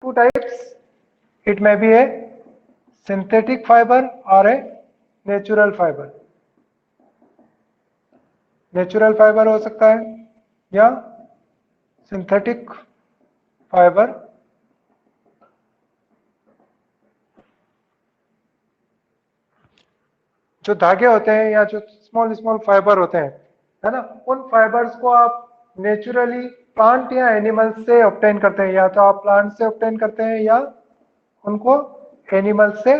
two types. It may be a synthetic fiber or a natural fiber. Natural fibre हो सकता है या synthetic fibre. जो धागे होते हैं या जो स्मॉल स्मॉल फाइबर होते हैं, है ना, उन फाइबर्स को आप नेचुरली प्लांट या एनिमल से ऑब्टेन करते हैं, या तो आप प्लांट से ऑब्टेन करते हैं या उनको एनिमल से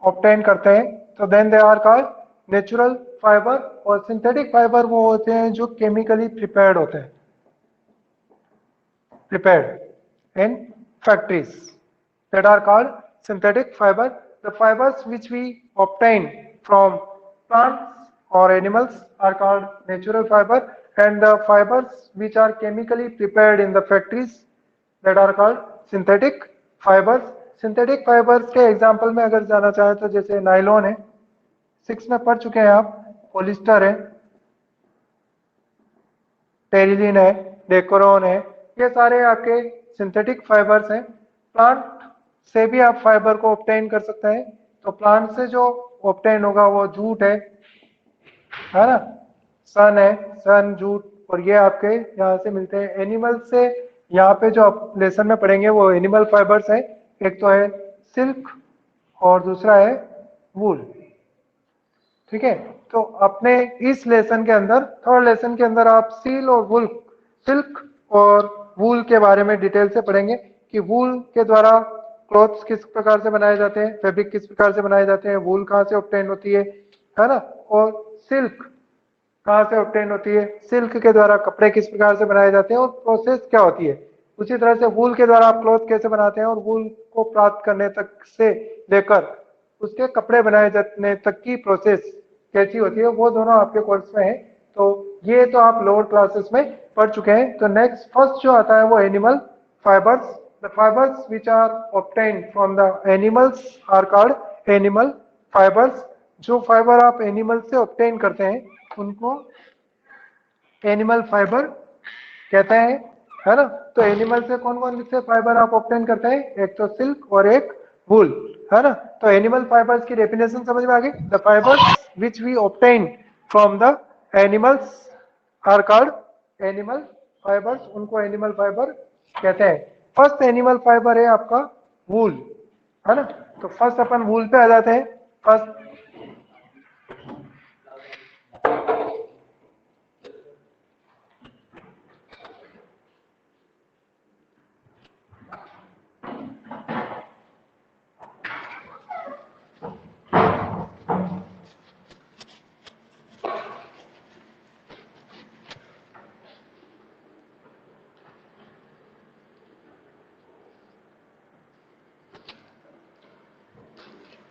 ऑब्टेन करते हैं। तो then they are called natural fibre. और सिंथेटिक फाइबर वो होते हैं जो केमिकली प्रिपेयर्ड होते हैं, prepared in factories, that are called synthetic fiber. The fibers which we obtain from plants or animals are called natural fiber, and the fibers which are chemically prepared in the factories, that are called synthetic fibers. Synthetic fibers के example में अगर जाना चाहें तो जैसे nylon है, 6 में पढ़ चुके हैं आप, पॉलिस्टर है, टेरिलिन है, डेकोरॉन है, ये सारे आपके सिंथेटिक फाइबर्स हैं। प्लांट से भी आप फाइबर को ऑब्टेन कर सकते हैं। तो प्लांट से जो ऑब्टेन होगा वो जूट है ना, सन है, सन, जूट, और ये आपके यहाँ से मिलते हैं। एनिमल से यहाँ पे जो आप लेसन में पढ़ेंगे वो एनिमल फाइबर्स है। एक तो है सिल्क और दूसरा है वूल। ठीक है, तो अपने इस लेसन के अंदर, थर्ड लेसन के अंदर आप सील और वूल, सिल्क और वूल के बारे में डिटेल से पढ़ेंगे कि वूल के द्वारा क्लॉथ्स किस प्रकार से बनाए जाते हैं, फैब्रिक किस प्रकार से बनाए जाते हैं, वूल कहाँ से ऑब्टेन होती है ना, और सिल्क कहाँ से ऑब्टेन होती है, सिल्क के द्वारा कपड़े किस प्रकार से बनाए जाते हैं और प्रोसेस क्या होती है। उसी तरह से वूल के द्वारा आप क्लॉथ कैसे बनाते हैं और वूल को प्राप्त करने तक से लेकर उसके कपड़े बनाए जाने तक की प्रोसेस कैसी होती है, वो दोनों आपके कोर्स में है। तो ये तो आप लोअर क्लासेस में पढ़ चुके हैं। तो नेक्स्ट फर्स्ट जो आता है वो animal fibres. The fibres which are obtained from the animals are called animal fibres. जो फाइबर आप एनिमल से ऑब्टेन करते हैं उनको एनिमल फाइबर कहते हैं, है ना। तो एनिमल से कौन कौन से फाइबर आप ऑब्टेन करते हैं, एक तो सिल्क और एक वूल, है ना। तो एनिमल फाइबर्स की डेफिनेशन समझ में आ गई। The fibres which we obtain from the animals are called animal fibres, उनको एनिमल फाइबर कहते हैं। फर्स्ट एनिमल फाइबर है आपका वूल, है ना। तो फर्स्ट अपन वूल पे आ जाते हैं। फर्स्ट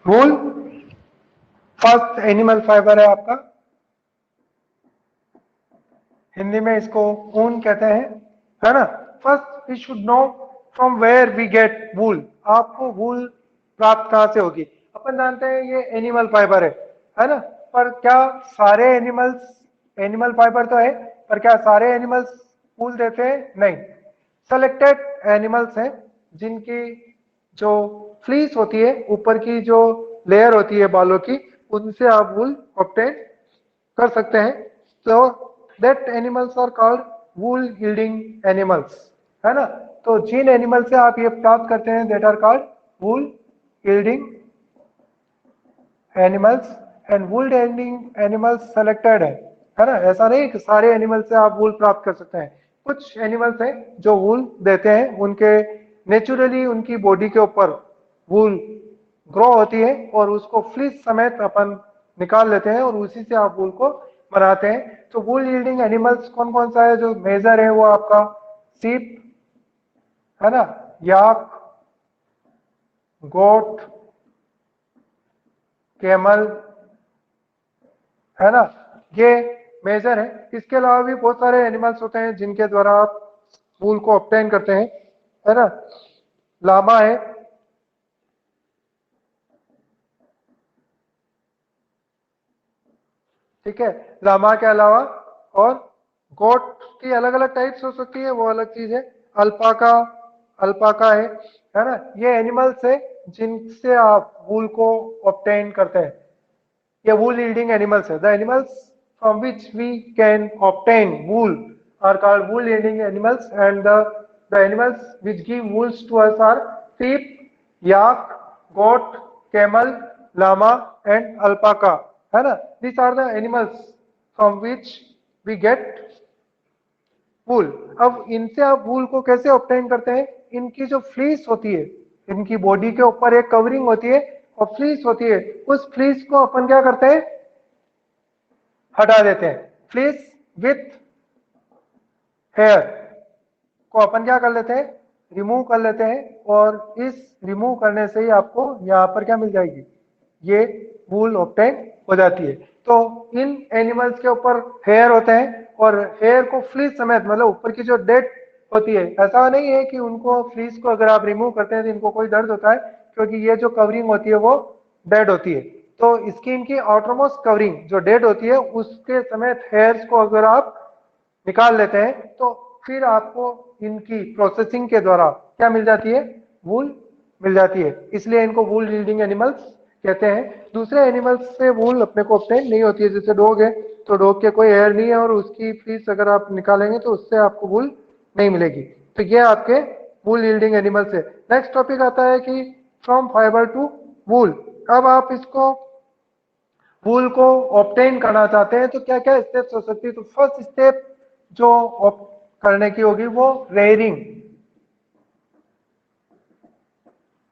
वूल फर्स्ट एनिमल फाइबर है आपका, हिंदी में इसको ऊन कहते हैं, है ना। First we should know from where we get wool. आपको वूल प्राप्त कहां से होगी। अपन जानते हैं ये एनिमल फाइबर है ना। पर क्या सारे एनिमल्स, एनिमल फाइबर तो है पर क्या सारे एनिमल्स वूल देते हैं, नहीं। सेलेक्टेड एनिमल्स हैं जिनकी जो फ्लीस होती है, ऊपर की जो लेयर होती है बालों की, उनसे आप वूल ऑब्टेन कर सकते हैं। तो that animals are called wool yielding animals, है ना। तो जिन एनिमल से आप ये प्राप्त करते हैं that are called wool yielding animals. And wool yielding animals selected है ना। ऐसा नहीं कि सारे एनिमल से आप वूल प्राप्त कर सकते हैं। कुछ एनिमल्स हैं जो वूल देते हैं, उनके नेचुरली उनकी बॉडी के ऊपर वूल ग्रो होती है और उसको फ्लीस समेत अपन निकाल लेते हैं और उसी से आप वूल को बनाते हैं। तो वूल यील्डिंग एनिमल्स कौन कौन सा है जो मेजर है, वो आपका सीप, है ना, याक, गोट, कैमल, है ना, ये मेजर है। इसके अलावा भी बहुत सारे एनिमल्स होते हैं जिनके द्वारा आप वूल को ऑब्टेन करते हैं, है ना। लामा है, ठीक है, लामा के अलावा और गोट की अलग अलग टाइप्स हो सकती है, वो अलग चीज है। अल्पाका, अल्पाका है ना, ये एनिमल्स है जिनसे आप वूल को ऑब्टेन करते हैं। ये वूल यील्डिंग एनिमल्स है। The animals from which we can obtain wool are called wool yielding animals and the animals which give wools to us are sheep, yak, goat, camel, llama and alpaca, है ना। These are the animals from which we get वूल। अब इनसे आप वूल को कैसे obtain करते हैं? इनकी जो फ्लीस होती है, इनकी बॉडी के ऊपर एक कवरिंग होती है और फ्लीस होती है, उस फ्लीस को अपन क्या करते हैं? हटा देते हैं। फ्लीस विथ हेयर को अपन क्या कर लेते हैं? रिमूव कर लेते हैं और इस रिमूव करने से ही आपको यहाँ पर क्या मिल जाएगी? ये वूल ऑब्टेन हो जाती है। तो इन एनिमल्स के ऊपर हेयर होते हैं और हेयर को फ्लीस समेत, मतलब ऊपर की जो डेड होती है, ऐसा नहीं है कि उनको फ्लीस को अगर आप रिमूव करते हैं तो इनको कोई दर्द होता है, क्योंकि ये जो कवरिंग होती है वो डेड होती है। तो स्किन की आउटरमोस्ट कवरिंग जो डेड होती है उसके समेत हेयर्स को अगर आप निकाल लेते हैं तो फिर आपको इनकी प्रोसेसिंग के द्वारा क्या मिल जाती है? वूल मिल जाती है। इसलिए इनको वूल यील्डिंग एनिमल्स कहते हैं। दूसरे एनिमल्स से वूल अपने को ऑब्टेन नहीं होती है। जैसे डॉग है, तो डॉग के कोई हेयर नहीं है और उसकी फ्लीस अगर आप निकालेंगे तो उससे आपको वूल नहीं मिलेगी। तो ये आपके वूल यील्डिंग एनिमल्स है। नेक्स्ट टॉपिक आता है कि फ्रॉम फाइबर टू वूल। अब आप इसको वूल को ऑब्टेन करना चाहते हैं तो क्या क्या स्टेप्स हो सकती है? तो फर्स्ट स्टेप जो करने की होगी वो rearing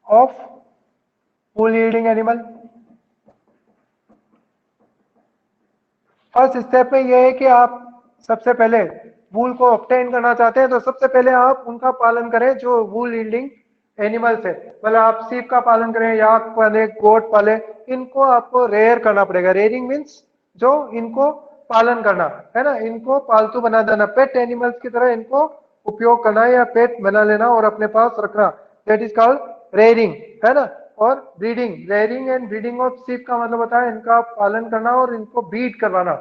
of wool yielding animal. First step में यह है कि आप सबसे पहले वूल को ऑब्टेन करना चाहते हैं तो सबसे पहले आप उनका पालन करें जो वूल यील्डिंग एनिमल्स है। मतलब आप सीप का पालन करें, याक पाले, गोट पाले, इनको आपको रेयर करना पड़ेगा। रेयरिंग मीन्स जो इनको पालन करना है ना, इनको पालतू बना देना, पेट एनिमल्स की तरह इनको उपयोग करना या पेट बना लेना और अपने पास रखना, दैट इज कॉल्ड रेयरिंग, है ना। और breeding, rearing and breeding of सीप का मतलब होता है इनका पालन करना और इनको ब्रीड करवाना,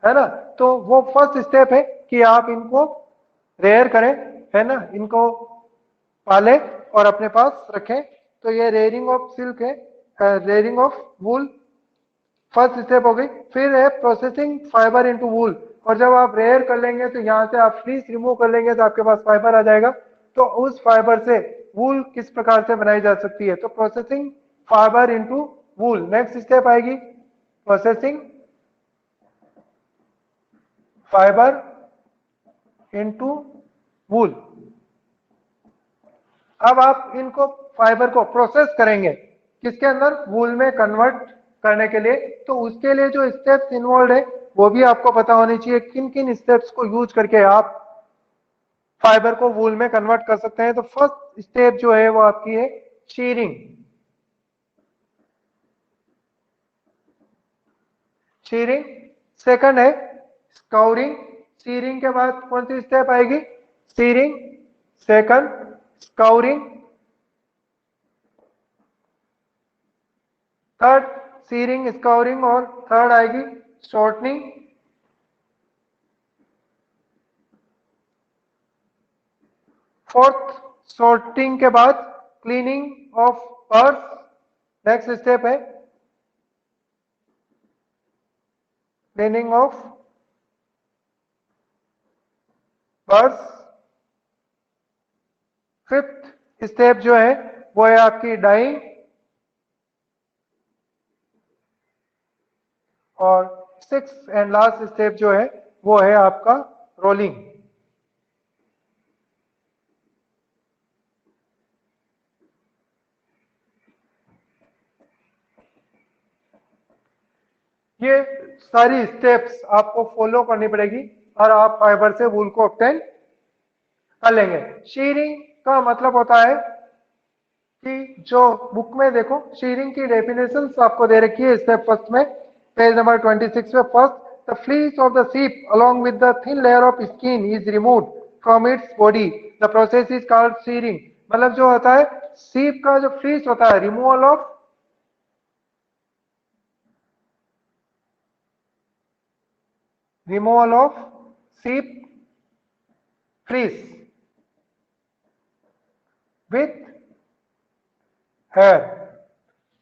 है ना। तो वो फर्स्ट स्टेप है कि आप इनको रेयर करें, है ना, इनको पाले और अपने पास रखें। तो ये रेयरिंग ऑफ सिल्क है, rearing of wool first step हो गई। फिर है प्रोसेसिंग फाइबर इनटू वूल। और जब आप रेयर कर लेंगे तो यहाँ से आप फ्लीस रिमूव कर लेंगे तो आपके पास फाइबर आ जाएगा। तो उस फाइबर से वूल किस प्रकार से बनाई जा सकती है? तो प्रोसेसिंग फाइबर इनटू वूल नेक्स्ट स्टेप आएगी, प्रोसेसिंग फाइबर इनटू वूल। अब आप इनको फाइबर को प्रोसेस करेंगे किसके अंदर? वूल में कन्वर्ट करने के लिए। तो उसके लिए जो स्टेप्स इन्वॉल्व है वो भी आपको पता होनी चाहिए, किन किन स्टेप्स को यूज करके आप फाइबर को वूल में कन्वर्ट कर सकते हैं। तो फर्स्ट स्टेप जो है वो आपकी है शीरिंग। शीरिंग सेकंड है स्काउरिंग। शीरिंग के बाद कौन सी स्टेप आएगी? Shearing second, scouring third, shearing scouring और थर्ड आएगी शॉर्टनिंग। फोर्थ शॉर्टिंग के बाद cleaning of burrs. Next step है cleaning of burrs. Fifth step जो है वो है आपकी डाइंग और सिक्स एंड लास्ट स्टेप जो है वो है आपका रोलिंग। ये सारी स्टेप्स आपको फॉलो करनी पड़ेगी और आप फाइबर से वूल को ऑब्टेन कर लेंगे। शीरिंग का मतलब होता है कि जो बुक में देखो शीरिंग की डेफिनेशन आपको दे रखी है स्टेप फर्स्ट में, पेज नंबर 26 में। First, the fleece of the sheep along with the thin layer of skin is removed from its body. The process is called shearing. मतलब जो होता है sheep का जो फ्लीस होता है, removal of sheep fleece, with hair.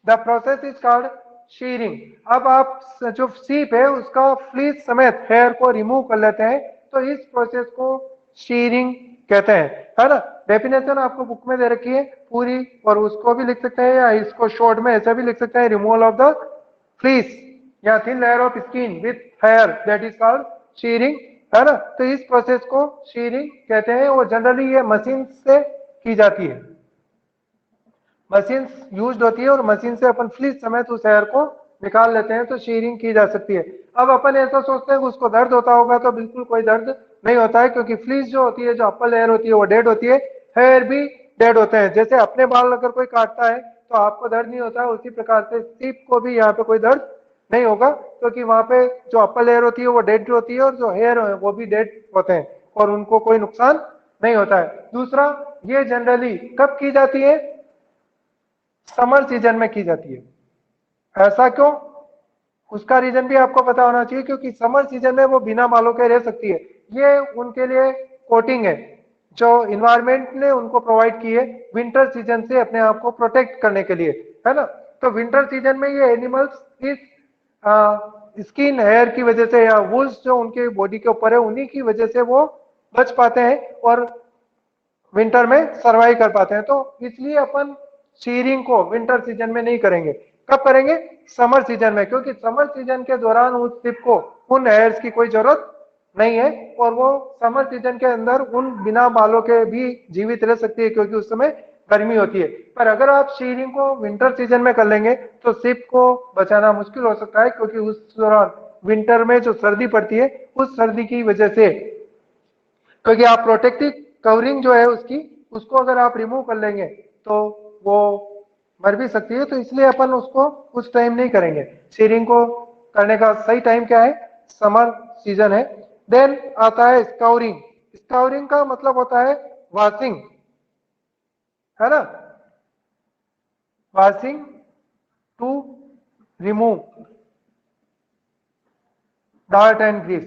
The process is called shearing. अब आप जो सीप है उसका फ्लीस समेत हेयर को रिमूव कर लेते हैं, तो इस प्रोसेस को शीरिंग कहते हैं, है ना। डेफिनेशन आपको बुक में दे रखी है पूरी, और उसको भी लिख सकते हैं या इसको शॉर्ट में ऐसा भी लिख सकते हैं, रिमूवल ऑफ द फ्लीस या thin layer of skin with hair, that is called shearing, है ना। तो इस प्रोसेस को शीरिंग कहते हैं, और जनरली ये मशीन से की जाती है, मशीन यूज होती है और मशीन से अपन फ्लीस समेत उस हेयर को निकाल लेते हैं, तो शीरिंग की जा सकती है। अब अपन ऐसा सोचते हैं कि उसको दर्द होता होगा, तो बिल्कुल कोई दर्द नहीं होता है, क्योंकि फ्लीस जो होती है, जो अपर लेयर होती है वो डेड होती है, हेयर भी डेड होते हैं। जैसे अपने बाल अगर कोई काटता है तो आपको दर्द नहीं होता है, उसी प्रकार से सीप को भी यहाँ पे कोई दर्द नहीं होगा, क्योंकि वहां पे जो अपर लेयर होती है वो डेड होती है और जो हेयर है वो भी डेड होते हैं, और उनको कोई नुकसान नहीं होता है। दूसरा, ये जनरली कब की जाती है? समर सीजन में की जाती है। ऐसा क्यों? उसका रीजन भी आपको पता होना चाहिए, क्योंकि समर सीजन में वो बिना बालों के रह सकती है। ये उनके लिए कोटिंग है जो इन्वायरमेंट ने उनको प्रोवाइड की है विंटर सीजन से अपने आप को प्रोटेक्ट करने के लिए, है ना। तो विंटर सीजन में ये एनिमल्स इस स्किन हेयर की वजह से या वुल्स जो उनके बॉडी के ऊपर है उन्हीं की वजह से वो बच पाते हैं और विंटर में सर्वाइव कर पाते हैं। तो इसलिए अपन शीरिंग को विंटर सीजन में नहीं करेंगे। कब करेंगे? समर सीजन में, क्योंकि समर सीजन के दौरान उस सिप को उन हेयर्स की कोई जरूरत नहीं है, और वो समर सीजन के अंदर उन बिना बालों के भी जीवित रह सकती है, क्योंकि उस समय गर्मी होती है। पर अगर आप शीरिंग को विंटर सीजन में कर लेंगे तो सिप को बचाना मुश्किल हो सकता है, क्योंकि उस दौरान विंटर में जो सर्दी पड़ती है उस सर्दी की वजह से, क्योंकि आप प्रोटेक्टिव कवरिंग जो है उसकी, उसको अगर आप रिमूव कर लेंगे तो वो मर भी सकती है, तो इसलिए अपन उसको उस टाइम नहीं करेंगे। शीरिंग को करने का सही टाइम क्या है? समर सीजन है। देन आता है स्काउरिंग। स्काउरिंग का मतलब होता है वॉशिंग, है ना, washing to remove dirt and grease,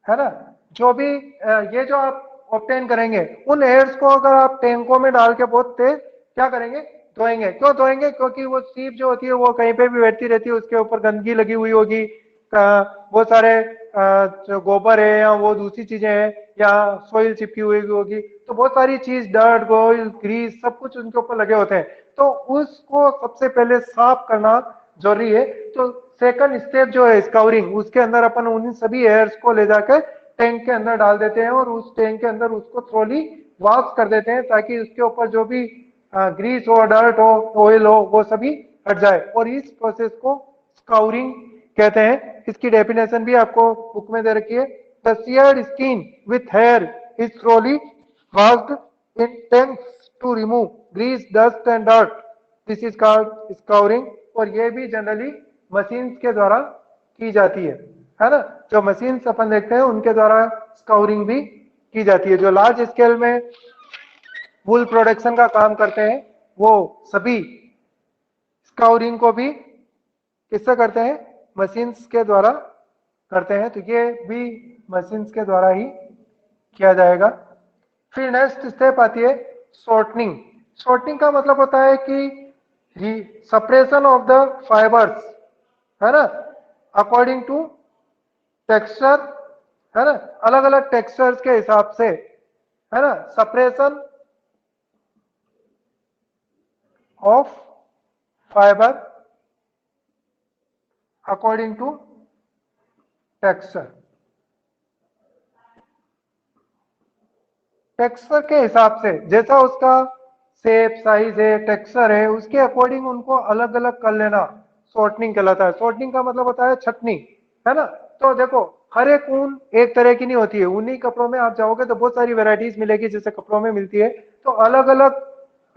है ना। जो भी ये जो आप ऑब्टेन करेंगे उन एयर्स को अगर आप टैंकों में डाल के बहुत तेज क्या करेंगे? धोएंगे। क्यों धोएंगे? क्योंकि वो सीप जो होती है वो कहीं पे भी बैठती रहती है, उसके ऊपर गंदगी लगी हुई होगी, बहुत सारे जो गोबर है या वो दूसरी चीजें हैं या सोइल चिपकी हुई होगी, तो बहुत सारी चीज, डर्ट, ऑयल, ग्रीस, सब कुछ उनके ऊपर लगे होते हैं, तो उसको सबसे पहले साफ करना जरूरी है। तो सेकंड स्टेप जो है स्काउरिंग, उसके अंदर अपन उन सभी एयर्स को ले जाकर टैंक के अंदर डाल देते हैं और उस टैंक के अंदर उसको थ्रोली वॉश कर देते हैं, ताकि उसके ऊपर जो भी ग्रीस हो, डर्ट हो, ऑयल हो, वो सभी हट जाए, और इस प्रोसेस को स्काउरिंग कहते हैं। इसकी डेफिनेशन भी आपको बुक में दे रखी है। The sheared skin with hair is thoroughly washed in tanks to remove grease, dust and dirt, this is called scouring. और ये भी जनरली मशीन्स के द्वारा की जाती है ना। जो मशीन्स अपन देखते हैं उनके द्वारा स्काउरिंग भी की जाती है। जो लार्ज स्केल में वूल प्रोडक्शन का काम करते हैं वो सभी स्काउरिंग को भी किससे करते हैं? मशीन्स के द्वारा करते हैं। तो ये भी मशीन्स के द्वारा ही किया जाएगा। फिर नेक्स्ट स्टेप आती है शॉर्टनिंग। शॉर्टनिंग का मतलब होता है कि सपरेशन ऑफ द फाइबर्स, है ना, अकॉर्डिंग टू टेक्सचर, है ना, अलग अलग टेक्सचर्स के हिसाब से, है ना, separation of fibre according to texture. Texture के हिसाब से, जैसा उसका शेप, साइज है, टेक्सचर है, उसके अकॉर्डिंग उनको अलग अलग कर लेना शॉर्टनिंग कहलाता है। शॉर्टनिंग का मतलब होता है छटनी, है ना। तो देखो, हर एक ऊन एक तरह की नहीं होती है। ऊनी कपड़ों में आप जाओगे तो बहुत सारी वेराइटीज मिलेगी, जैसे कपड़ों में मिलती है, तो अलग अलग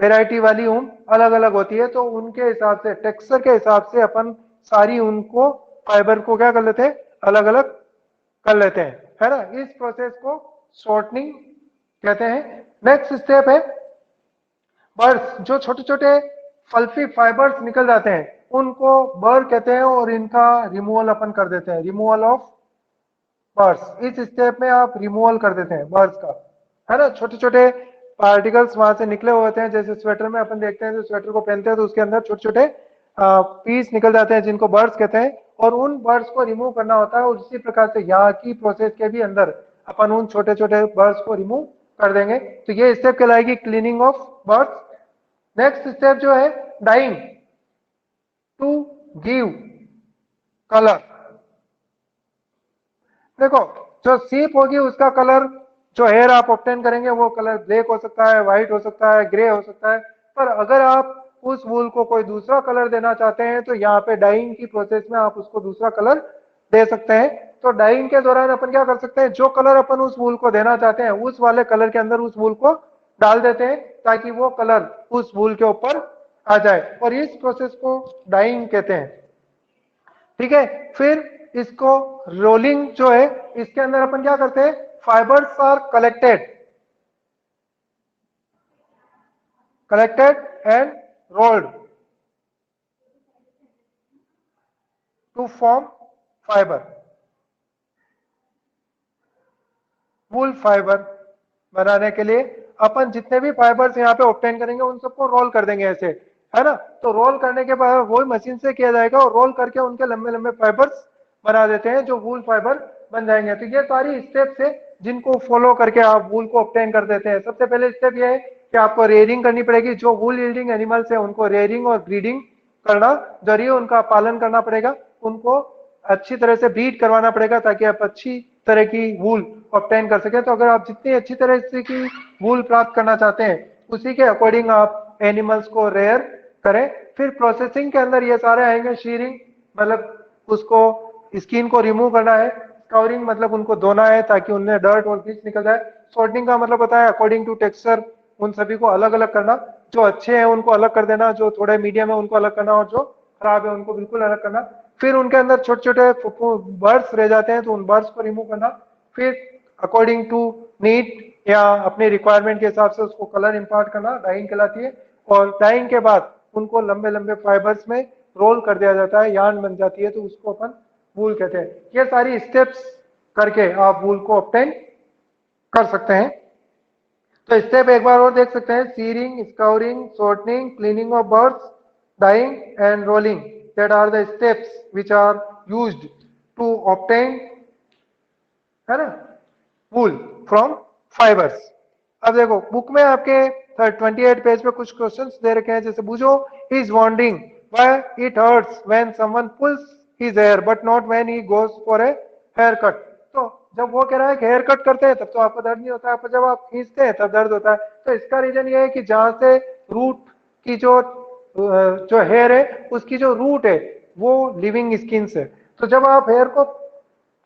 वेराइटी वाली ऊन अलग अलग होती है। तो उनके हिसाब से, टेक्सचर के हिसाब से अपन सारी ऊन को, फाइबर को क्या कर लेते हैं? अलग अलग कर लेते हैं, है ना। इस प्रोसेस को शॉर्टनिंग कहते हैं। नेक्स्ट स्टेप है बर्स। जो छोटे छोटे फल्फी फाइबर्स निकल जाते हैं उनको बर कहते हैं, और इनका रिमूवल अपन कर देते हैं, रिमूवल ऑफ बर्ड्स। इस स्टेप में आप रिमूवल कर देते हैं बर्ड्स का, है ना। छोटे छोटे पार्टिकल्स वहां से निकले हुए होते हैं, जैसे स्वेटर में अपन देखते हैं, तो स्वेटर को पहनते हैं तो उसके अंदर छोटे छोटे पीस निकल जाते हैं जिनको बर्ड्स कहते हैं, और उन बर्ड्स को रिमूव करना होता है। और उसी प्रकार से यहाँ की प्रोसेस के भी अंदर अपन उन छोटे छोटे बर्ड्स को रिमूव कर देंगे। तो ये स्टेप कहलाएगी cleaning of burrs. Next step जो है डाइंग टू गिव कलर। देखो, जो सीप होगी उसका कलर, जो हेयर आप ऑब्टेन करेंगे वो कलर ब्लैक हो सकता है, व्हाइट हो सकता है, ग्रे हो सकता है। पर अगर आप उस वूल को कोई दूसरा कलर देना चाहते हैं तो यहाँ पे डाइंग की प्रोसेस में आप उसको दूसरा कलर दे सकते हैं। तो डाइंग के दौरान अपन क्या कर सकते हैं, जो कलर अपन उस वूल को देना चाहते हैं उस वाले कलर के अंदर उस वूल को डाल देते हैं, ताकि वो कलर उस वूल के ऊपर आ जाए, और इस प्रोसेस को डाइंग कहते हैं। ठीक है, फिर इसको रोलिंग जो है, इसके अंदर अपन क्या करते हैं, fibres are collected and rolled to form fibre. Wool fibre बनाने के लिए अपन जितने भी फाइबर्स यहाँ पे ऑब्टेन करेंगे उन सबको रोल कर देंगे ऐसे, है ना। तो रोल करने के बाद वही मशीन से किया जाएगा, और रोल करके उनके लंबे लंबे फाइबर्स बना देते हैं जो वूल फाइबर बन जाएंगे। तो ये सारी स्टेप्स है जिनको फॉलो करके आप वूल को ऑब्टेन कर देते हैं। सबसे पहले स्टेप ये है कि आपको रेयरिंग करनी पड़ेगी। जो वूल यील्डिंग एनिमल्स है उनको रेयरिंग और ब्रीडिंग करना जरिए उनका पालन करना पड़ेगा, उनको अच्छी तरह से ब्रीड करवाना पड़ेगा ताकि आप अच्छी तरह की वूल ऑब्टेन कर सके। तो अगर आप जितनी अच्छी तरह से की वूल प्राप्त करना चाहते हैं उसी के अकॉर्डिंग आप एनिमल्स को रेयर करें। फिर प्रोसेसिंग के अंदर ये सारे आएंगे, शीरिंग मतलब उसको स्किन को रिमूव करना है, स्काउरिंग मतलब उनको धोना है ताकि उनमें डर्ट और ग्रीस निकल जाए, सॉर्टिंग का मतलब होता है अकॉर्डिंग टू टेक्सचर उन सभी को अलग अलग करना, जो अच्छे हैं उनको अलग कर देना, जो थोड़े मीडियम है उनको अलग करना, और जो खराब है उनको बिल्कुल अलग करना। फिर उनके अंदर छोटे छोटे बर्ड्स रह जाते हैं तो उन बर्ड्स को रिमूव करना। फिर अकॉर्डिंग टू नीड या अपनी रिक्वायरमेंट के हिसाब से उसको कलर इंपार्ट करना डाइंग कहलाती है। और डाइंग के बाद उनको लंबे लंबे फाइबर्स में रोल कर दिया जाता है, यार्न बन जाती है, तो उसको अपन वूल कहते हैं। ये सारी स्टेप्स करके आप वूल को ऑब्टेन कर सकते हैं। तो स्टेप एक बार और देख सकते हैं, shearing, scouring, shortening, cleaning of burrs, dyeing and rolling, that are the steps which are used to obtain, है ना, वूल फ्रॉम फाइबर्स। अब देखो बुक में आपके 28 पेज पे कुछ क्वेश्चंस दे रखे हैं, जैसे Boojho is wondering why it hurts when someone pulls his hair but not when he goes for a haircut. तो जब वो कह रहा है कि हेयर कट करते हैं तब तो आपको दर्द नहीं होता है, पर जब आप खींचते हैं तब दर्द होता है। तो इसका रीजन ये है कि जहां से रूट की जो हेयर है उसकी जो रूट है वो लिविंग स्किन से, तो जब आप हेयर को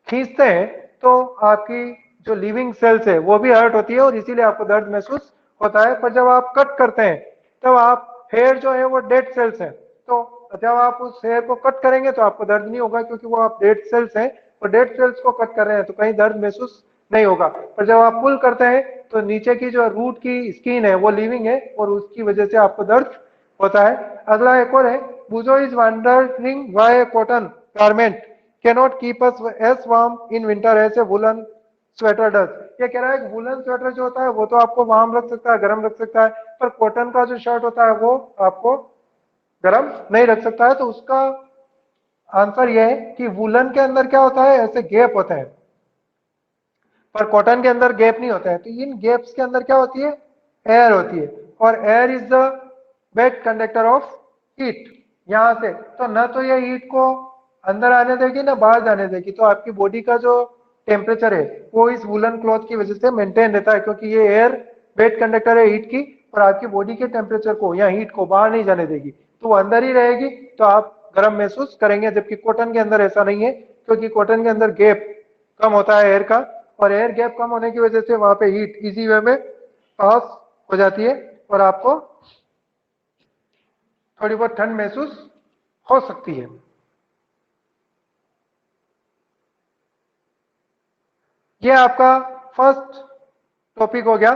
खींचते हैं तो आपकी जो लिविंग सेल्स है वो भी हर्ट होती है और इसीलिए आपको दर्द महसूस होता है। पर जब आप कट करते हैं तब आप हेयर जो है वो डेड सेल्स हैं, तो जब आप उस हेयर को कट करेंगे तो आपको दर्द नहीं होगा क्योंकि वो आप डेड सेल्स हैं, और डेड सेल्स को कट कर रहे हैं तो कहीं दर्द महसूस नहीं होगा। पर जब आप पुल करते हैं तो नीचे की जो रूट की स्किन है वो लिविंग है और उसकी वजह से आपको दर्द होता है। अगला एक और है, Boojho is wondering why cotton garment cannot keep us as warm in winter as a woolen sweater does। ये कह रहा है कि वुलन स्वेटर जो होता है वो तो आपको वार्म रख सकता है, गर्म रख सकता है, पर कॉटन का जो शर्ट होता है वो आपको गर्म नहीं रख सकता है। तो उसका आंसर ये है कि वुलन के अंदर क्या होता है, ऐसे गैप होते हैं, पर कॉटन के अंदर गैप नहीं होता है। तो इन गैप्स के अंदर क्या होती है, एयर होती है, और air is the best conductor of heat. यहां से तो न तो ये हीट को अंदर आने देगी ना बाहर जाने देगी, तो आपकी बॉडी का जो टेम्परेचर है वो इस वुलन क्लॉथ की वजह से मेंटेन रहता है, क्योंकि ये एयर बेस्ट कंडक्टर है हीट की, और आपकी बॉडी के टेम्परेचर को या हीट को बाहर नहीं जाने देगी, तो वो अंदर ही रहेगी, तो आप गर्म महसूस करेंगे। जबकि कॉटन के अंदर ऐसा नहीं है, क्योंकि कॉटन के अंदर गैप कम होता है एयर का, और एयर गैप कम होने की वजह से वहां पे हीट इजी वे में पास हो जाती है और आपको थोड़ी बहुत ठंड महसूस हो सकती है। ये आपका फर्स्ट टॉपिक हो गया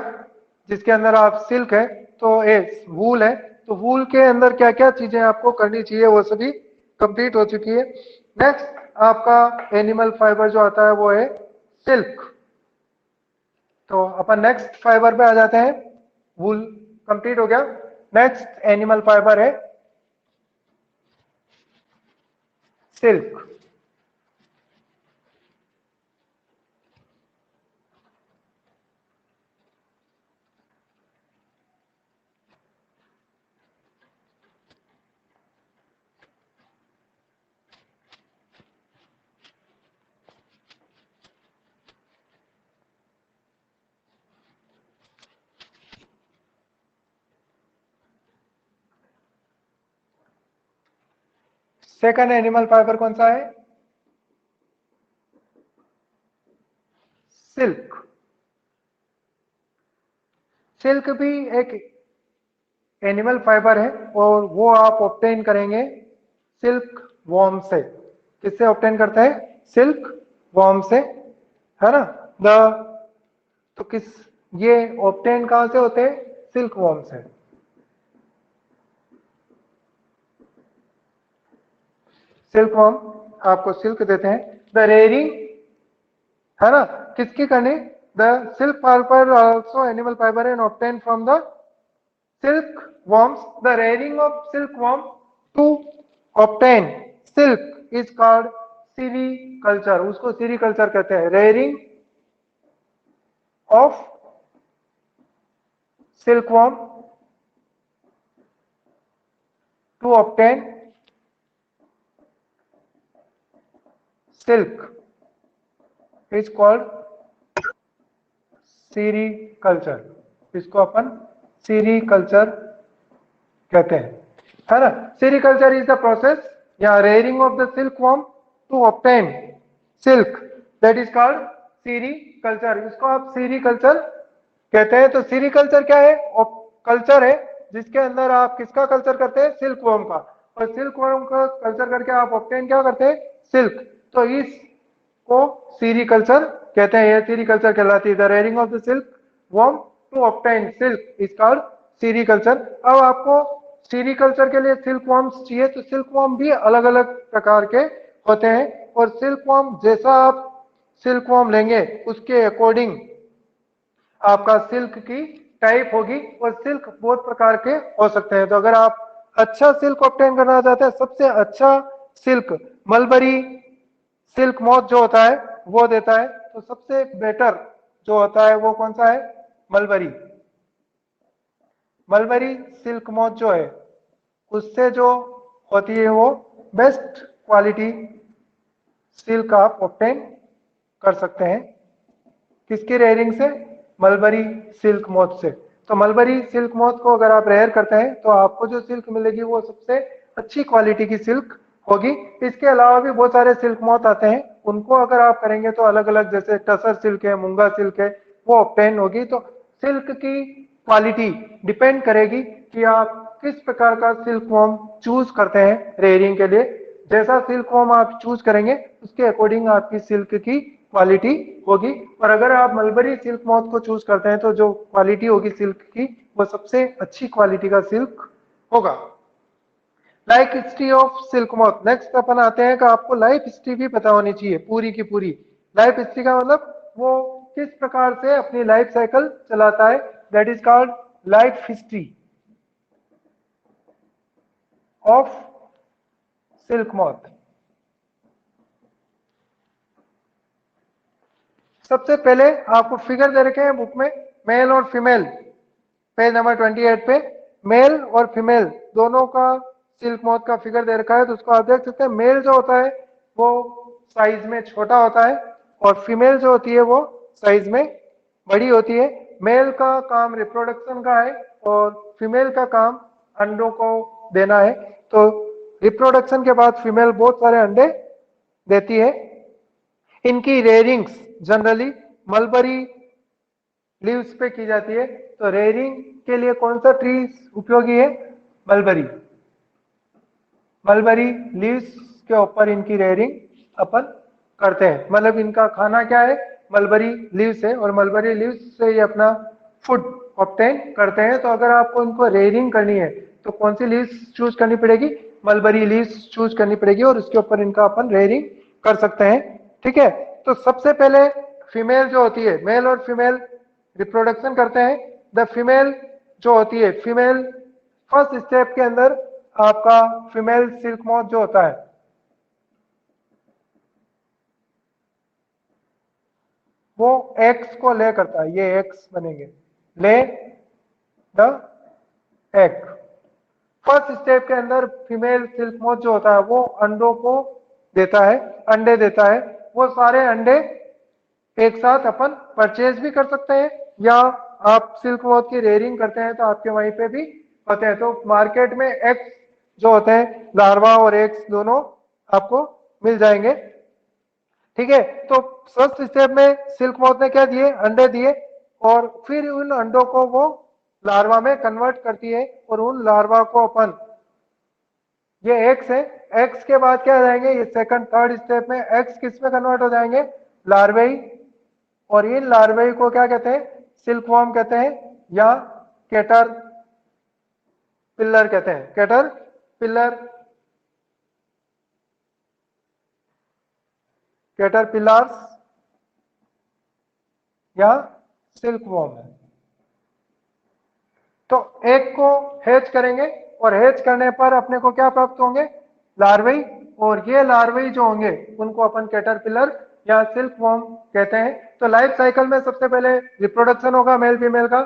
जिसके अंदर आप सिल्क है तो ए वूल है, तो वूल के अंदर क्या क्या चीजें आपको करनी चाहिए वो सभी कंप्लीट हो चुकी है। नेक्स्ट आपका एनिमल फाइबर जो आता है वो है सिल्क। तो अपन नेक्स्ट फाइबर पे आ जाते हैं। वूल कंप्लीट हो गया। नेक्स्ट एनिमल फाइबर है सिल्क। सेकंड एनिमल फाइबर कौन सा है? सिल्क। सिल्क भी एक एनिमल फाइबर है और वो आप ऑब्टेन करेंगे सिल्क वॉर्म से। किससे ऑब्टेन करते हैं? सिल्क वॉर्म से, है ना। द तो किस ये ऑब्टेन कहां से होते हैं? सिल्क वॉर्म से। सिल्क वॉर्म आपको सिल्क देते हैं। द रेयरिंग, है ना, किसकी करनी? The silk fibre also animal fibre and obtain from the silkworms. The rearing of silkworm to obtain silk is called sericulture. उसको sericulture कहते हैं। rearing of silkworm to obtain silk is called sericulture. इसको अपन sericulture कहते हैं, है ना। Sericulture is the process या rearing of the silkworm to obtain silk, that is called sericulture. इसको आप सेरिकल्चर कहते हैं। तो सेरिकल्चर क्या है? कल्चर है जिसके अंदर आप किसका कल्चर करते हैं? सिल्कवॉर्म का। और सिल्कवॉर्म का कल्चर करके आप ऑब्टेन क्या करते हैं? सिल्क। तो इसको सेरिकल्चर कहते हैं। यह सेरिकल्चर कहलाती है। The rearing of the silkworm to obtain silk is called sericulture. अब आपको सेरिकल्चर के लिए सिल्कवॉर्म्स चाहिए, तो सिल्कवॉर्म भी अलग अलग प्रकार के होते हैं। और सिल्कवॉर्म जैसा आप सिल्कवॉर्म लेंगे उसके अकॉर्डिंग आपका सिल्क की टाइप होगी। और सिल्क बहुत प्रकार के हो सकते हैं। तो अगर आप अच्छा सिल्क ऑब्टेन करना चाहते हैं, सबसे अच्छा सिल्क मलबरी सिल्क मॉथ जो होता है वो देता है। तो सबसे बेटर जो होता है वो कौन सा है? मलबरी। मलबरी सिल्क मॉथ जो है उससे जो होती है वो बेस्ट क्वालिटी सिल्क आप ऑब्टेन कर सकते हैं। किसकी रेयरिंग से? मलबरी सिल्क मॉथ से। तो मलबरी सिल्क मॉथ को अगर आप रेयर करते हैं तो आपको जो सिल्क मिलेगी वो सबसे अच्छी क्वालिटी की सिल्क होगी। इसके अलावा भी बहुत सारे सिल्क मॉथ आते हैं, उनको अगर आप करेंगे तो अलग अलग, जैसे टसर सिल्क है, मूंगा सिल्क है, वो ऑब्टेन होगी। तो सिल्क की क्वालिटी डिपेंड करेगी कि आप किस प्रकार का सिल्क वॉर्म चूज करते हैं रेयरिंग के लिए। जैसा सिल्क वॉर्म आप चूज करेंगे उसके अकॉर्डिंग आपकी सिल्क की क्वालिटी होगी। और अगर आप मलबरी सिल्क मॉथ को चूज करते हैं तो जो क्वालिटी होगी सिल्क की वो सबसे अच्छी क्वालिटी का सिल्क होगा। Life history of silk moth. Next अपन आते हैं कि आपको लाइफ हिस्ट्री भी पता होनी चाहिए पूरी की पूरी। लाइफ हिस्ट्री का मतलब वो किस प्रकार से अपनी लाइफ साइकिल चलाता है, that is called life history of silk moth. सबसे पहले आपको फिगर दे रखे हैं बुक में, मेल और फीमेल। पेज नंबर 28 पे मेल और फीमेल दोनों का सिल्क मॉथ का फिगर दे रखा है। तो उसको आप देख सकते हैं। मेल जो होता है वो साइज में छोटा होता है और फीमेल जो होती है वो साइज में बड़ी होती है। मेल का काम रिप्रोडक्शन का है और फीमेल का काम अंडों को देना है। तो रिप्रोडक्शन के बाद फीमेल बहुत सारे अंडे देती है। इनकी रेयरिंग्स जनरली मलबरी लीव्स पे की जाती है। तो रेयरिंग के लिए कौन सा ट्री उपयोगी है? मलबरी। मलबरी लीव्स के ऊपर इनकी रेयरिंग अपन करते हैं। मतलब इनका खाना क्या है? मलबरी लीव्स है और मलबरी लीव्स से ये अपना फूड ऑब्टेन करते हैं। तो अगर आपको इनको रेयरिंग करनी है तो कौन सी लीव्स चूज करनी पड़ेगी? मलबरी लीव्स चूज करनी पड़ेगी और उसके ऊपर इनका अपन रेयरिंग कर सकते हैं। ठीक है। तो सबसे पहले फीमेल जो होती है, मेल और फीमेल रिप्रोडक्शन करते हैं। द फीमेल जो होती है, फीमेल फर्स्ट स्टेप के अंदर आपका फीमेल सिल्क मॉथ जो होता है वो एग्स को ले करता है, ये एग्स बनेंगे, ले द एग। फर्स्ट स्टेप के अंदर फीमेल सिल्क मॉथ जो होता है वो अंडों को देता है, अंडे देता है। वो सारे अंडे एक साथ अपन परचेज भी कर सकते हैं, या आप सिल्क मॉथ की रेयरिंग करते हैं तो आपके वहीं पे भी होते हैं। तो मार्केट में एग्स जो होते हैं, लार्वा और एग्स दोनों आपको मिल जाएंगे। ठीक है, तो फर्स्ट स्टेप में सिल्क मॉथ ने क्या दिए, अंडे दिए, और फिर उन अंडों को वो लार्वा में कन्वर्ट करती है, और उन लार्वा को अपन, ये एग्स है, एग्स के बाद क्या जाएंगे, ये सेकंड थर्ड स्टेप में एग्स किस में कन्वर्ट हो जाएंगे, लार्वेई। और इन लार्वेई को क्या कहते हैं, सिल्कवॉर्म कहते हैं, या कैटर पिल्लर कहते हैं, कैटर पिल्लर, कैटर पिलर्स या सिल्कवॉर्म है। तो एक को हैच करेंगे, और हैच करने पर अपने को क्या प्राप्त होंगे, लार्वेई। और ये लार्वेई जो होंगे उनको अपन कैटरपिलर या सिल्कवॉर्म कहते हैं। तो लाइफ साइकिल में सबसे पहले रिप्रोडक्शन होगा मेल फीमेल का।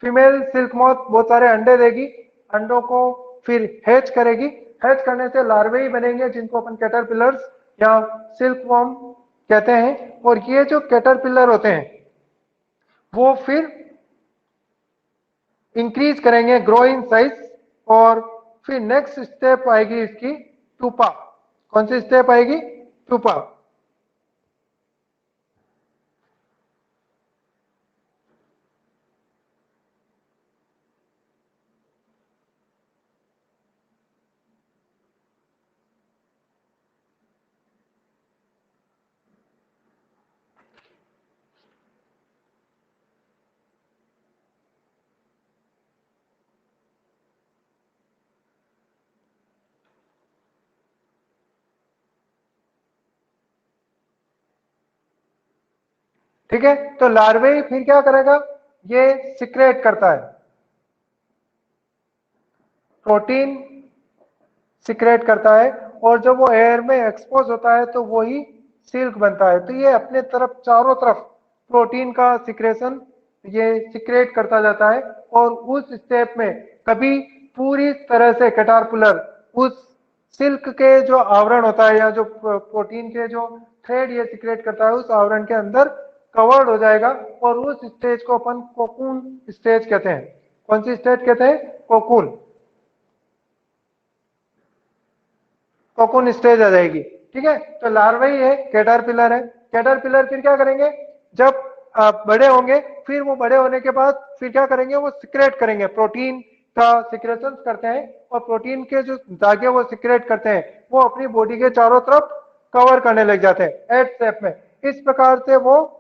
फीमेल सिल्क मॉथ बहुत सारे अंडे देगी, अंडों को फिर हैच करेगी, हैच करने से लार्वेई बनेंगे जिनको अपन कैटरपिलर्स या सिल्कवॉर्म कहते हैं। और ये जो कैटरपिलर होते हैं वो फिर इंक्रीज करेंगे, ग्रो इन साइज, और फिर नेक्स्ट स्टेप आएगी इसकी टूपा। कौन सी स्टेप आएगी, टूपा। ठीक है, तो लार्वे फिर क्या करेगा, ये सिक्रेट करता है, प्रोटीन सिक्रेट करता है, और जब वो एयर में एक्सपोज होता है तो वही सिल्क बनता है। तो ये अपने तरफ चारों तरफ प्रोटीन का सिक्रेशन ये सिक्रेट करता जाता है। और उस स्टेप में कभी पूरी तरह से कैटरपिलर उस सिल्क के जो आवरण होता है या जो प्रोटीन के जो थ्रेड ये सिक्रेट करता है उस आवरण के अंदर कवर्ड हो जाएगा, और उस स्टेज को अपन कोकून स्टेज कहते हैं। कौन सी स्टेज कहते हैं, कोकून, कोकून स्टेज आ जाएगी। ठीक है, तो लार्वाई है, कैटरपिलर है। कैटरपिलर फिर क्या करेंगे, जब बड़े होंगे फिर वो बड़े होने के बाद फिर क्या करेंगे, वो सिक्रेट करेंगे, प्रोटीन का सिक्रेशन करते हैं, और प्रोटीन के जो धागे वो सिक्रेट करते हैं वो अपनी बॉडी के चारों तरफ कवर करने लग जाते हैं एट शेप में। इस प्रकार से वो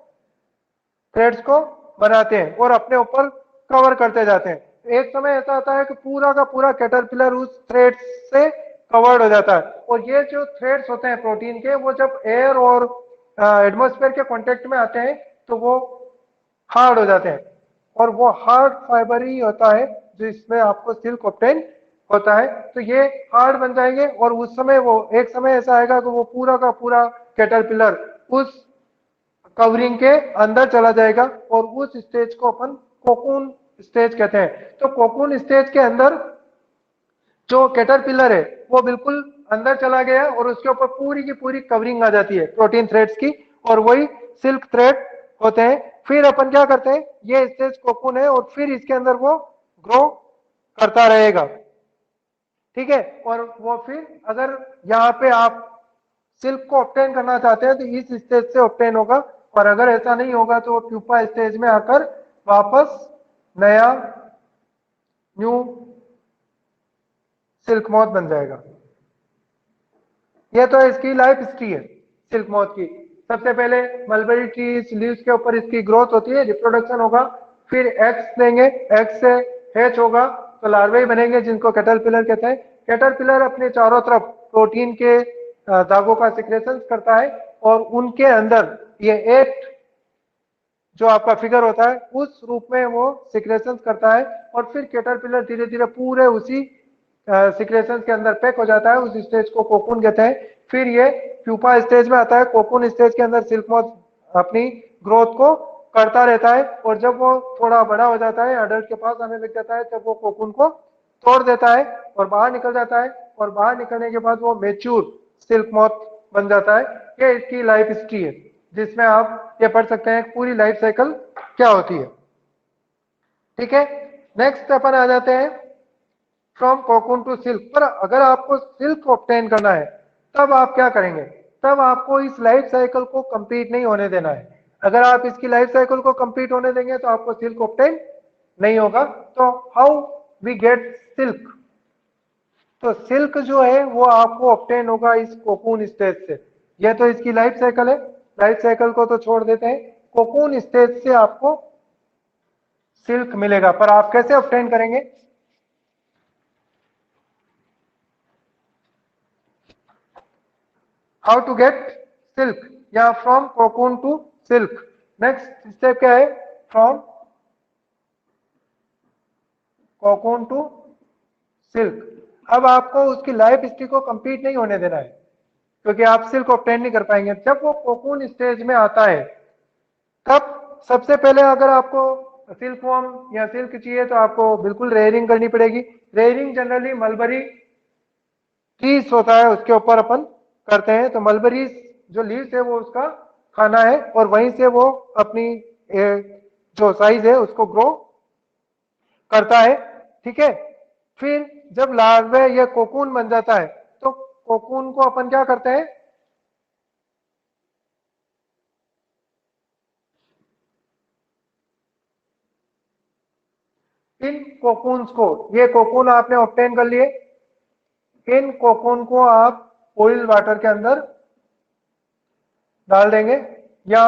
थ्रेड्स को बनाते हैं और अपने ऊपर कवर करते जाते हैं। एक समय ऐसा आता है कि पूरा का पूरा कैटरपिलर उस थ्रेड से कवर्ड हो जाता है, और ये जो थ्रेड्स होते हैं प्रोटीन के वो जब एयर और एटमॉस्फेयर के कांटेक्ट में आते हैं तो वो हार्ड हो जाते हैं, और वो हार्ड फाइबर ही होता है जिसमें आपको सिल्क ऑब्टेन होता है। तो ये हार्ड बन जाएंगे, और उस समय वो एक समय ऐसा आएगा कि वो पूरा का पूरा कैटरपिलर उस कवरिंग के अंदर चला जाएगा, और उस स्टेज को अपन कोकून स्टेज कहते हैं। तो कोकून स्टेज के अंदर जो कैटरपिलर है वो बिल्कुल अंदर चला गया, और उसके ऊपर पूरी की पूरी कवरिंग आ जाती है प्रोटीन थ्रेड्स की, और वही सिल्क थ्रेड होते हैं। फिर अपन क्या करते हैं, ये स्टेज कोकून है, और फिर इसके अंदर वो ग्रो करता रहेगा। ठीक है, और वो फिर अगर यहाँ पे आप सिल्क को ऑब्टेन करना चाहते हैं तो इस स्टेज से ऑब्टेन होगा, और अगर ऐसा नहीं होगा तो वो प्यूपा स्टेज में आकर वापस नया न्यू सिल्क मॉथ बन जाएगा। ये तो इसकी लाइफ हिस्ट्री है सिल्क मॉथ की। सबसे पहले मलबेरी ट्रीज लीव्स के ऊपर इसकी ग्रोथ होती है, रिप्रोडक्शन होगा, फिर एग्स देंगे, एग्स से हैच होगा तो लार्वे बनेंगे जिनको कैटरपिलर कहते हैं। कैटरपिलर अपने चारों तरफ प्रोटीन के धागों का सिक्रेशन करता है, और उनके अंदर ये 8 जो आपका फिगर होता है उस रूप में वो सिक्रेशन करता है, और फिर कैटरपिलर धीरे धीरे पूरे उसी सिक्रेशन के अंदर पैक हो जाता है। उस स्टेज को कोकून कहते हैं। फिर ये प्यूपा स्टेज में आता है। कोकून स्टेज के अंदर सिल्क मॉथ अपनी ग्रोथ को करता रहता है, और जब वो थोड़ा बड़ा हो जाता है, अडल्ट के पास आने लग जाता है, तब वो कोकून को तोड़ देता है और बाहर निकल जाता है, और बाहर निकलने के बाद वो मेच्योर सिल्क मॉथ बन जाता है। ये इसकी लाइफ हिस्ट्री है, जिसमें आप ये पढ़ सकते हैं पूरी लाइफ साइकिल क्या होती है। ठीक है, नेक्स्ट अपन आ जाते हैं फ्रॉम कोकून टू सिल्क। पर अगर आपको सिल्क ऑब्टेन करना है तब आप क्या करेंगे? तब आपको इस लाइफ साइकिल को कंप्लीट नहीं होने देना है। अगर आप इसकी लाइफ साइकिल को कंप्लीट होने देंगे तो आपको सिल्क ऑब्टेन नहीं होगा। तो हाउ वी गेट सिल्क? तो सिल्क जो है वो आपको ऑब्टेन होगा इस कोकून स्टेज से। यह तो इसकी लाइफ साइकिल है। लाइफ साइकिल को तो छोड़ देते हैं, कोकून स्टेज से आपको सिल्क मिलेगा। पर आप कैसे ऑब्टेन करेंगे? हाउ टू गेट सिल्क, या from cocoon to silk. Next step क्या है? From cocoon to silk. अब आपको उसकी लाइफ हिस्ट्री को कंप्लीट नहीं होने देना है, क्योंकि आप सिल्क ऑब्टेन नहीं कर पाएंगे। जब वो कोकून स्टेज में आता है तब सबसे पहले अगर आपको सिल्क वॉर्म या सिल्क चाहिए तो आपको बिल्कुल रेयरिंग करनी पड़ेगी। रेयरिंग जनरली मलबरी ट्रीज होता है उसके ऊपर अपन करते हैं। तो मलबरी जो लीव्स है वो उसका खाना है, और वहीं से वो अपनी जो साइज है उसको ग्रो करता है। ठीक है, फिर जब लार्वे या कोकून बन जाता है तो कोकून को अपन क्या करते हैं? इन कोकून्स को, ये कोकून आपने ऑब्टेन कर लिए, इन कोकून को आप ऑयल वाटर के अंदर डाल देंगे या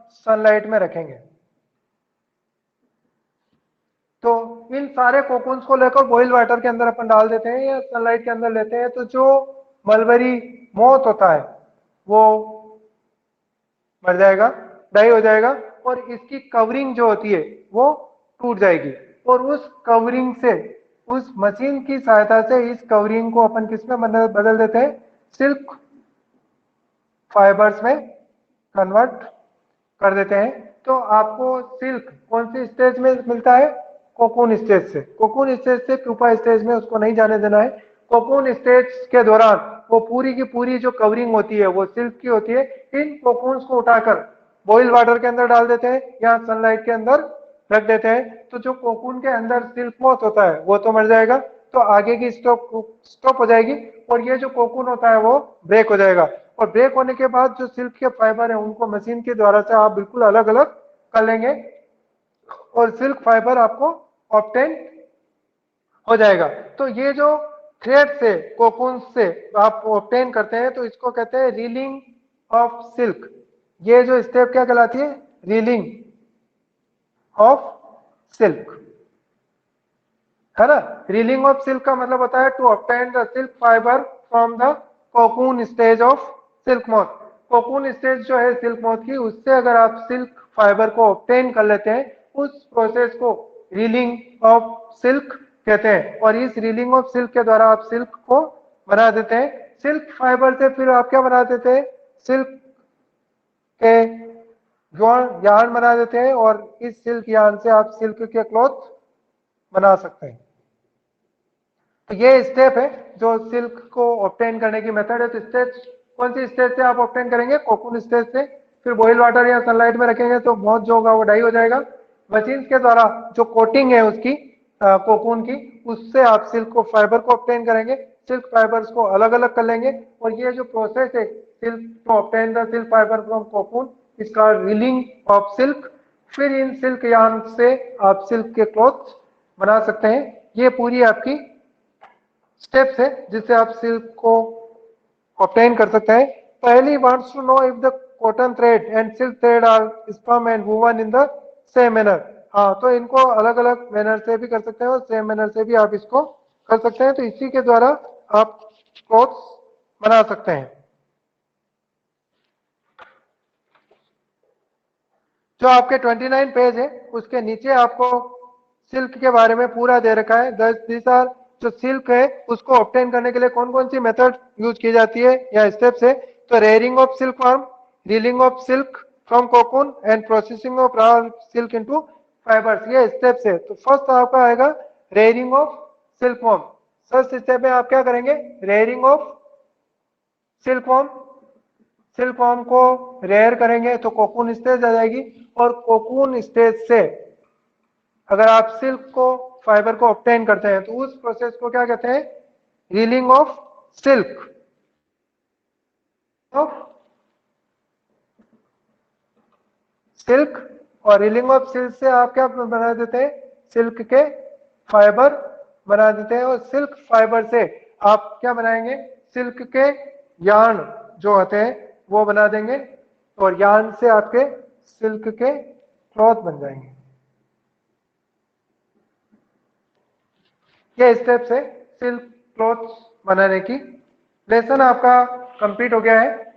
सनलाइट में रखेंगे। तो इन सारे कोकून्स को लेकर बॉइल वाटर के अंदर अपन डाल देते हैं या सनलाइट के अंदर लेते हैं। तो जो मलबरी मोथ होता है वो मर जाएगा, डाई हो जाएगा, और इसकी कवरिंग जो होती है वो टूट जाएगी। और उस कवरिंग से, उस मशीन की सहायता से इस कवरिंग को अपन किस में बदल देते हैं? सिल्क फाइबर्स में कन्वर्ट कर देते हैं। तो आपको सिल्क कौन सी स्टेज में मिलता है? कोकून स्टेज से। कोकून स्टेज से प्यूपा स्टेज में उसको नहीं जाने देना है। कोकून स्टेज के दौरान वो पूरी की पूरी जो कवरिंग होती है वो सिल्क की होती है। इन कोकून्स को उठाकर बॉइल वाटर के अंदर डाल देते हैं या सनलाइट के अंदर रख देते हैं। तो जो कोकून के अंदर सिल्क मॉथ होता है वो तो मर जाएगा, तो आगे की स्टॉप हो जाएगी, और ये जो कोकून होता है वो ब्रेक हो जाएगा। और ब्रेक होने के बाद जो सिल्क के फाइबर है उनको मशीन के द्वारा से आप बिल्कुल अलग अलग कर लेंगे, और सिल्क फाइबर आपको ऑब्टेन हो जाएगा। तो ये जो थ्रेड से, कोकून से आप ऑब्टेन करते हैं तो इसको कहते हैं रीलिंग ऑफ सिल्क। ये जो स्टेप क्या कहलाती है? रीलिंग ऑफ सिल्क, है ना। रीलिंग ऑफ सिल्क का मतलब होता है to obtain the silk fibre from the cocoon stage of silk moth. Cocoon stage जो है सिल्क मॉथ की, उससे अगर आप सिल्क फाइबर को ऑब्टेन कर लेते हैं, उस प्रोसेस को रीलिंग ऑफ सिल्क कहते हैं। और इस रीलिंग ऑफ सिल्क के द्वारा आप सिल्क को बना देते हैं। सिल्क फाइबर से फिर आप क्या बना देते हैं? सिल्क के यार्न बना देते हैं, और इस सिल्क यार्न से आप सिल्क के क्लॉथ बना सकते हैं। तो ये स्टेप है जो सिल्क को ऑब्टेन करने की मेथड है। तो स्टेज कौन सी स्टेज से आप ऑब्टेन करेंगे? कोकून स्टेज से। फिर बॉइल वाटर या सनलाइट में रखेंगे तो बहुत जो होगा वो डाई हो जाएगा। मशीन के द्वारा जो कोटिंग है उसकी कोकून की, उससे आप सिल्क को फाइबर को ऑब्टेन करेंगे। सिल्क फाइबर्स को अलग अलग कर लेंगे, और ये जो प्रोसेस है silk to obtain the silk fibre from cocoon, इसका रीलिंग ऑफ सिल्क। फिर इन सिल्क यार्न से आप सिल्क के क्लॉथ बना सकते हैं। ये पूरी आपकी स्टेप्स है जिससे आप सिल्क को ऑब्टेन कर सकते हैं। पहली wants to know if the cotton thread and silk thread are spun and woven in the same manner. हाँ, तो इनको अलग अलग मैनर से भी कर सकते हैं और सेम मैनर से भी आप इसको कर सकते हैं। तो इसी के द्वारा आप क्लॉथ्स बना सकते हैं। जो आपके 29 पेज है उसके नीचे आपको सिल्क के बारे में पूरा दे रखा है। दीज आर जो सिल्क है उसको ऑब्टेन करने के लिए कौन कौन सी मेथड यूज की जाती है या स्टेप्स है। तो rearing of silk worm, reeling of silk from cocoon and processing of raw silk into fibres, ये स्टेप्स है। तो फर्स्ट आपका आएगा rearing of silk worm. First step में आप क्या करेंगे, rearing of silk worm. Silk worm को रेयर करेंगे तो कोकून स्टेज आ जाएगी, और कोकून स्टेज से अगर आप सिल्क को फाइबर को ऑब्टेन करते हैं तो उस प्रोसेस को क्या कहते हैं, reeling of silk. Of silk और रीलिंग ऑफ सिल्क से आप क्या बना देते हैं, सिल्क के फाइबर बना देते हैं। और सिल्क फाइबर से आप क्या बनाएंगे, सिल्क के यार्न जो होते हैं वो बना देंगे, और यार्न से आपके सिल्क के क्लॉथ बन जाएंगे। ये स्टेप्स है सिल्क क्लॉथ बनाने की। लेसन आपका कंप्लीट हो गया है।